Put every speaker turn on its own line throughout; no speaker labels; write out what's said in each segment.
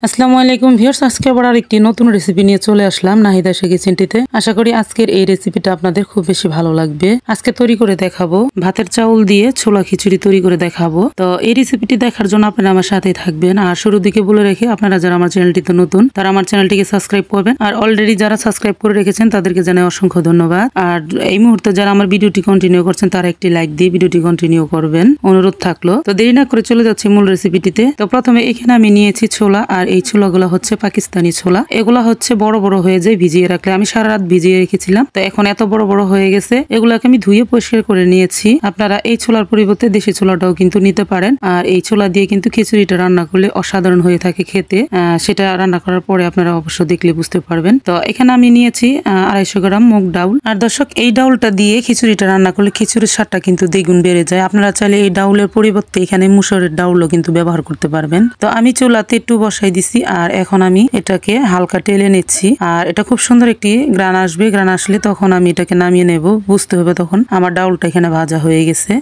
আসসালামু আলাইকুম ভিউয়ার্স, আজকে আবার আরেকটি নতুন রেসিপি নিয়ে চলে আসলাম নাহিদা আয়েশা কিচেনটিতে। আশা করি আজকের এই রেসিপিটা আপনাদের খুব বেশি ভালো লাগবে। আজকে তৈরি করে দেখাবো ভাতের চাউল দিয়ে ছোলা খিচুড়ি তৈরি করে দেখাবো। তো এই রেসিপিটি দেখার জন্য আপনারা আমার সাথেই থাকবেন। আর শুরুর দিকে বলে রেখে আপনারা যারা আমার চ্যানেলটিতে নতুন তারা আমার চ্যানেলটিকে সাবস্ক্রাইব করবেন, আর অলরেডি যারা সাবস্ক্রাইব করে রেখেছেন তাদেরকে জানাই অসংখ্য ধন্যবাদ। আর এই মুহূর্তে যারা আমার ভিডিওটি কন্টিনিউ করছেন তারা একটি লাইক দিয়ে ভিডিওটি কন্টিনিউ করবেন, অনুরোধ থাকলো। তো দেরি না করে চলে যাচ্ছে মূল রেসিপিটিতে। তো প্রথমে এখানে আমি নিয়েছি ছোলা, আর এই ছোলাগুলো হচ্ছে পাকিস্তানি ছোলা। এগুলা হচ্ছে বড় বড় হয়ে যায় ভিজিয়ে রাখলে। আমি সারা রাত ভিজিয়ে রেখেছিলাম, তো এখন এত বড় বড় হয়ে গেছে। এগুলাকে আমি ধুয়ে পরিষ্কার করে নিয়েছি। আপনারা এই ছোলার পরিবর্তে দেশি ছোলাটাও কিন্তু নিতে পারেন। আর এই ছোলা দিয়ে কিন্তু খিচুড়িটা রান্না করলে অসাধারণ হয়ে থাকে খেতে। সেটা রান্না করার পরে আপনারা অবশ্য দেখলে বুঝতে পারবেন। তো এখানে আমি নিয়েছি 250 গ্রাম মুগ ডাউল। আর দর্শক, এই ডাউলটা দিয়ে খিচুড়িটা রান্না করলে খিচুড়ির স্বাদটা কিন্তু দ্বিগুণ বেড়ে যায়। আপনারা চাইলে এই ডাউলের পরিবর্তে এখানে মুসুরের ডাউলও কিন্তু ব্যবহার করতে পারবেন। তো আমি চুলাতে একটু বসাই দিছি, আর এখন আমি এটাকে হালকা টেলে নিচ্ছি। আর এটা খুব সুন্দর একটি গ্রান আসবে। গ্রান আসলে তখন আমি এটাকে নামিয়ে নেব। বুঝতে হবে তখন আমার ডাউলটা এখানে ভাজা হয়ে গেছে।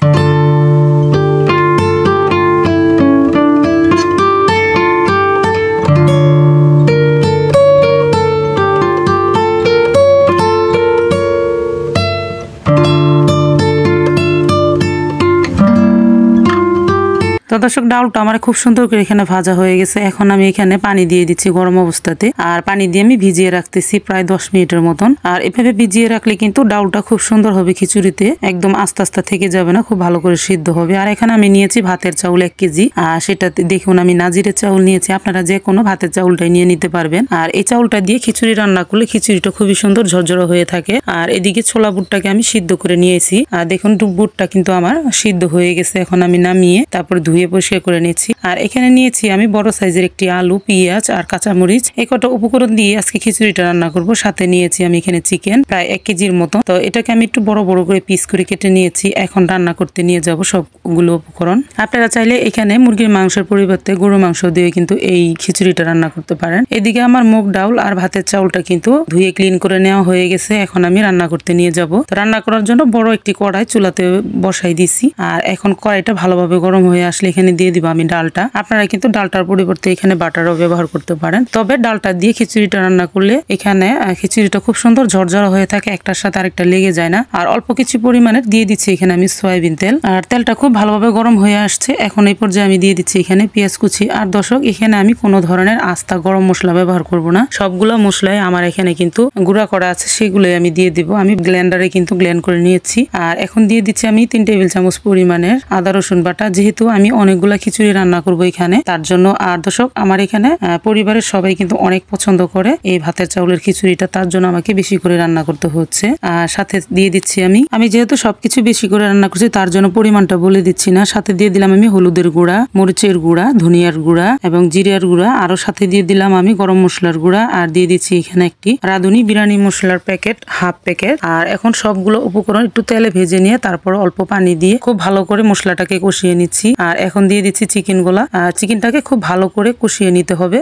তো দর্শক, ডাউলটা আমার খুব সুন্দর করে এখানে ভাজা হয়ে গেছে। এখন আমি এখানে পানি দিয়ে দিচ্ছি গরম অবস্থাতে, আর পানি দিয়ে আমি ভিজিয়ে রাখতেছি প্রায় 10 মিনিটের মতন। আর এভাবে ভিজিয়ে রাখলে কিন্তু ডাউলটা খুব সুন্দর হবে খিচুড়িতে, একদম আস্তে আস্তে থেকে যাবে না, খুব ভালো করে সিদ্ধ হবে। আর এখানে আমি নিয়েছি ভাতের চাউল 1 কেজি। আর সেটাতে দেখুন আমি নাজিরের চাউল নিয়েছি। আপনারা যে কোনো ভাতের চাউলটাই নিয়ে নিতে পারবেন। আর এই চাউলটা দিয়ে খিচুড়ি রান্না করলে খিচুড়িটা খুবই সুন্দর ঝরঝরা হয়ে থাকে। আর এদিকে ছোলা বুটটাকে আমি সিদ্ধ করে নিয়েছি। আর দেখুন বুটটা কিন্তু আমার সিদ্ধ হয়ে গেছে। এখন আমি নামিয়ে তারপর ধুয়ে পরিষ্কার করে নিয়েছি। আর এখানে নিয়েছি আমি বড় সাইজের একটি আলু, পেঁয়াজ আর কাঁচামরিচ। এই কটা উপকরণ দিয়ে আজকে খিচুড়িটা রান্না করব। সাথে নিয়েছি আমি এখানে চিকেন প্রায় 1 কেজির মতো। তো এটাকে আমি একটু বড় বড় করে পিস করে কেটে নিয়েছি। এখন রান্না করতে নিয়ে যাব সবগুলো উপকরণ। আপনারা চাইলে এখানে মুরগির মাংসের পরিবর্তে গরুর মাংস দিয়ে কিন্তু এই খিচুড়িটা রান্না করতে পারেন। এদিকে আমার মুগ ডাউল আর ভাতের চাউলটা কিন্তু ধুয়ে ক্লিন করে নেওয়া হয়ে গেছে। এখন আমি রান্না করতে নিয়ে যাব। রান্না করার জন্য বড় একটি কড়াই চুলাতে বসাই দিছি। আর এখন কড়াইটা ভালোভাবে গরম হয়ে আসলে এখানে দিয়ে দিব আমি ডালটা। আপনারা কিন্তু ডালটার পরিবর্তে এখানে বাটারও ব্যবহার করতে পারেন। তবে ডালটা দিয়ে খিচুড়িটা রান্না করলে এখানে খিচুড়িটা খুব সুন্দর ঝরঝরা হয়ে থাকে, একটার সাথে আরেকটা লেগে যায় না। আর অল্প কিছু পরিমাণে দিয়ে দিচ্ছি এখানে আমি সয়াবিন তেল। আর তেলটা খুব ভালোভাবে গরম হয়ে আসছে। এখন এই পর্যায়ে আমি দিয়ে দিচ্ছি এখানে পেঁয়াজ কুচি। আর দর্শক, এখানে আমি কোনো ধরনের আস্তা গরম মশলা ব্যবহার করব না। সবগুলো মশলাই আমার এখানে কিন্তু গুঁড়া করা আছে, সেগুলোই আমি দিয়ে দিব। আমি ব্লেন্ডারে কিন্তু ব্লেন্ড করে নিয়েছি। আর এখন দিয়ে দিচ্ছি আমি 3 টেবিল চামচ পরিমাণের আদা রসুন বাটা। যেহেতু আমি অনেকগুলা খিচুড়ি রান্না করব এখানে, তার জন্য। আর দর্শক, আমার এখানে পরিবারের সবাই কিন্তু অনেক পছন্দ করে এই ভাতের চাউলের খিচুড়িটা, তার জন্য আমাকে বেশি করে রান্না করতে হচ্ছে। আর সাথে দিয়ে দিচ্ছি আমি যেহেতু সবকিছু বেশি করে রান্না করছি তার জন্য পরিমাণটা বলে দিচ্ছি না। সাথে দিয়ে দিলাম আমি হলুদের গুঁড়া, মরিচের গুঁড়া, ধনিয়ার গুঁড়া এবং জিরার গুঁড়া। আরো সাথে দিয়ে দিলাম আমি গরম মশলার গুঁড়া। আর দিয়ে দিচ্ছি এখানে একটি রাঁধুনি বিরিয়ানি মশলার প্যাকেট, হাফ প্যাকেট। আর এখন সবগুলো উপকরণ একটু তেলে ভেজে নিয়ে তারপর অল্প পানি দিয়ে খুব ভালো করে মশলাটাকে কষিয়ে নিচ্ছি। আর এখন দিয়ে দিচ্ছি চিকেন গুলা। চিকেনটাকে খুব ভালো করে কষিয়ে নিতে হবে।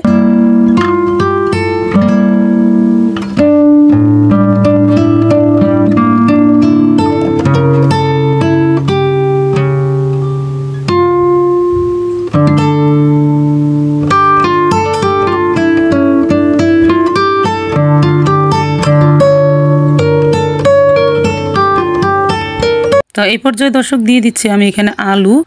তো এই পর্যায়ে দর্শক দিয়ে দিচ্ছি আমি এখানে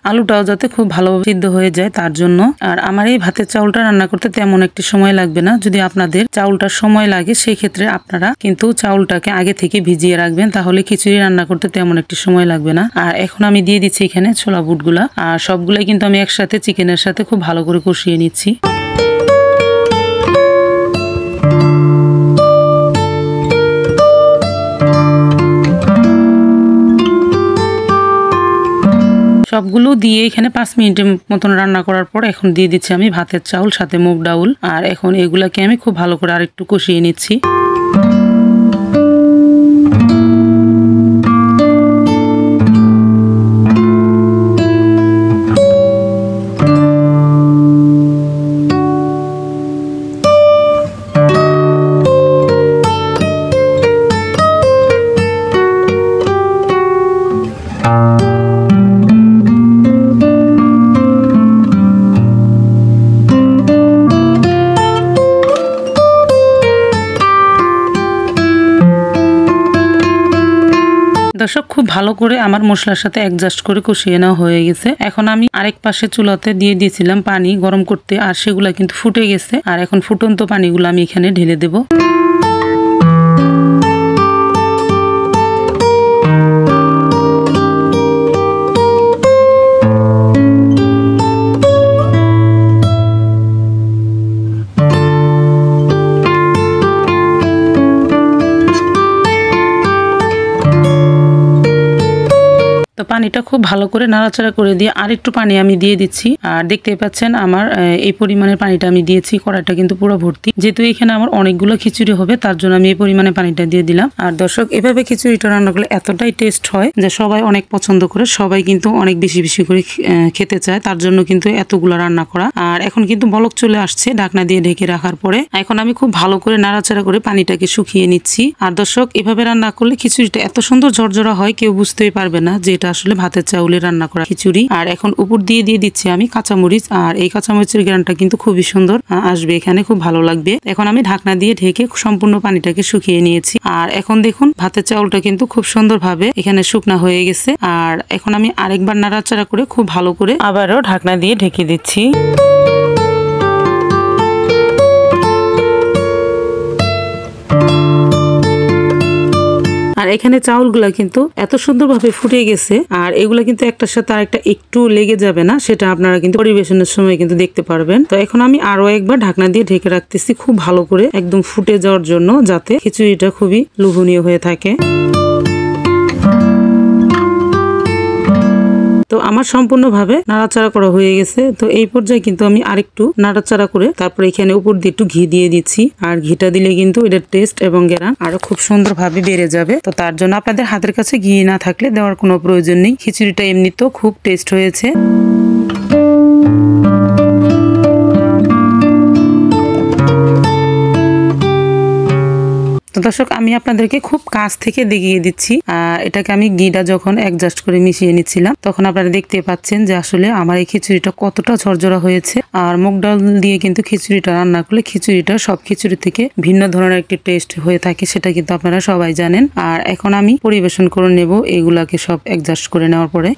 আলুটাও যাতে খুব ভালোভাবে সিদ্ধ হয়ে যায় তার জন্য। আর আমার এই ভাতের চাউলটা রান্না করতে তেমন একটি সময় লাগবে না। যদি আপনাদের চাউলটা সময় লাগে সেই ক্ষেত্রে আপনারা কিন্তু চাউলটাকে আগে থেকে ভিজিয়ে রাখবেন, তাহলে খিচুড়ি রান্না করতে তেমন একটি সময় লাগবে না। আর এখন আমি দিয়ে দিচ্ছি এখানে ছোলা বুটগুলা। আর সবগুলাই কিন্তু আমি একসাথে চিকেনের সাথে খুব ভালো করে কষিয়ে নিচ্ছি। সবগুলো দিয়ে এখানে 5 মিনিটের মতন রান্না করার পর এখন দিয়ে দিচ্ছি আমি ভাতের চাউল সাথে মুগ ডাউল। আর এখন এগুলাকে আমি খুব ভালো করে আরেকটু কষিয়ে নিচ্ছি। দর্শক খুব ভালো করে আমার মশলার সাথে অ্যাডজাস্ট করে কষিয়ে নেওয়া হয়ে গেছে। এখন আমি আরেক পাশে চুলাতে দিয়ে দিয়েছিলাম পানি গরম করতে, আর সেগুলা কিন্তু ফুটে গেছে। আর এখন ফুটন্ত পানিগুলো আমি এখানে ঢেলে দেবো। তো পানিটা খুব ভালো করে নাড়াচাড়া করে দিয়ে আরেকটু পানি আমি দিয়ে দিচ্ছি। আর দেখতে পাচ্ছেন আমার এই পরিমাণের পানিটা আমি দিয়েছি, কড়াইটা কিন্তু পুরো ভর্তি। যেহেতু এখানে আমার অনেকগুলো খিচুড়ি হবে তার জন্য আমি এই পরিমাণে পানিটা দিয়ে দিলাম। আর দর্শক এভাবে খিচুড়িটা রান্না করলে এতটাই টেস্ট হয় যে সবাই অনেক পছন্দ করে, সবাই কিন্তু অনেক বেশি বেশি করে খেতে চায়, তার জন্য কিন্তু এতগুলো রান্না করা। আর এখন কিন্তু বলক চলে আসছে ঢাকনা দিয়ে ঢেকে রাখার পরে। এখন আমি খুব ভালো করে নাড়াচাড়া করে পানিটাকে শুকিয়ে নিচ্ছি। আর দর্শক এভাবে রান্না করলে খিচুড়িটা এত সুন্দর ঝরঝরা হয় কেউ বুঝতেই পারবে না যে এটা আসলে ভাতের চাউলে রান্না করা খিচুড়ি। আর এখন উপর দিয়ে দিচ্ছি আমি কাঁচামরিচ। আর এই কাঁচামরিচের গ্রানটা কিন্তু খুবই সুন্দর আসবে, এখানে খুব ভালো লাগবে। এখন আমি ঢাকনা দিয়ে ঢেকে সম্পূর্ণ পানিটাকে শুকিয়ে নিয়েছি। আর এখন দেখুন ভাতের চাউলটা কিন্তু খুব সুন্দরভাবে এখানে শুকনা হয়ে গেছে। আর এখন আমি আরেকবার নাড়াচাড়া করে খুব ভালো করে আবারও ঢাকনা দিয়ে ঢেকে দিচ্ছি। আর এখানে চাউলগুলা কিন্তু এত সুন্দরভাবে ফুটে গেছে, আর এগুলা কিন্তু একটার সাথে আরেকটা একটু লেগে যাবে না, সেটা আপনারা কিন্তু পরিবেশনের সময় কিন্তু দেখতে পারবেন। তো এখন আমি আরো একবার ঢাকনা দিয়ে ঢেকে রাখতেছি খুব ভালো করে একদম ফুটে যাওয়ার জন্য, যাতে খিচুড়িটা খুবই লোভনীয় হয়ে থাকে। তো আমার সম্পূর্ণভাবে নাড়াচাড়া করা হয়ে গেছে। তো এই পর্যায়ে কিন্তু আমি আরেকটু নাড়াচাড়া করে তারপরে এখানে উপর দিয়ে একটু ঘি দিয়ে দিচ্ছি। আর ঘিটা দিলে কিন্তু এটার টেস্ট এবং গ্রান আরো খুব সুন্দরভাবে বেড়ে যাবে। তো তার জন্য আপনাদের হাতের কাছে ঘি না থাকলে দেওয়ার কোনো প্রয়োজন নেই। খিচুড়িটা এমনিতেও খুব টেস্ট হয়েছে। তো দর্শক আমি আপনাদেরকে খুব কাছ থেকে দেখিয়ে দিচ্ছি। এটাকে আমি ঘিটা যখন অ্যাডজাস্ট করে মিশিয়ে নিচ্ছিলাম তখন আপনারা দেখতে পাচ্ছেন যে আসলে আমার এই খিচুড়িটা কতটা ঝরঝরা হয়েছে। আর মুগ ডাল দিয়ে কিন্তু খিচুড়িটা রান্না করলে খিচুড়িটা সব খিচুড়ি থেকে ভিন্ন ধরনের একটি টেস্ট হয়ে থাকে, সেটা কিন্তু আপনারা সবাই জানেন। আর এখন আমি পরিবেশন করে নেব এগুলাকে সব অ্যাডজাস্ট করে নেওয়ার পরে।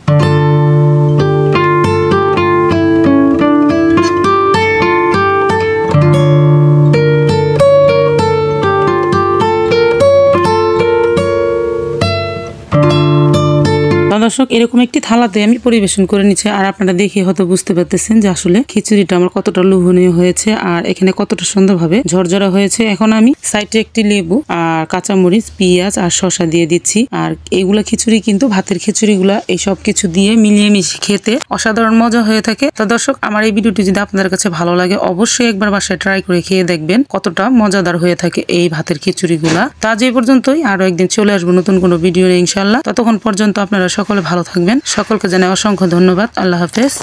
দর্শক এরকম একটি থালাতে আমি পরিবেশন করে নিচ্ছি। আর আপনারা দেখে হয়তো বুঝতে পারতেছেন যে আসলে খিচুড়িটা আমার কতটা লোভনীয় হয়েছে আর এখানে কতটা সুন্দরভাবে ঝরঝরা হয়েছে। এখন আমি সাইডে একটি লেবু আর কাঁচামরিচ, পেঁয়াজ আর শসা দিয়ে দিচ্ছি। আর এইগুলা খিচুড়ি কিন্তু ভাতের খিচুড়িগুলা এই সব কিছু দিয়ে মিলিয়ে মিশিয়ে খেতে অসাধারণ মজা হয়ে থাকে। তো দর্শক আমার এই ভিডিওটি যদি আপনাদের কাছে ভালো লাগে অবশ্যই একবার বাসায় ট্রাই করে খেয়ে দেখবেন কতটা মজাদার হয়ে থাকে এই ভাতের খিচুড়িগুলা। তো আজ এই পর্যন্তই, আরো একদিন চলে আসবো নতুন কোনো ভিডিও নিয়ে ইনশাআল্লাহ। ততক্ষণ পর্যন্ত আপনারা সকলে ভালো থাকবেন। সকলকে জানাই অসংখ্য ধন্যবাদ। আল্লাহ হাফেজ।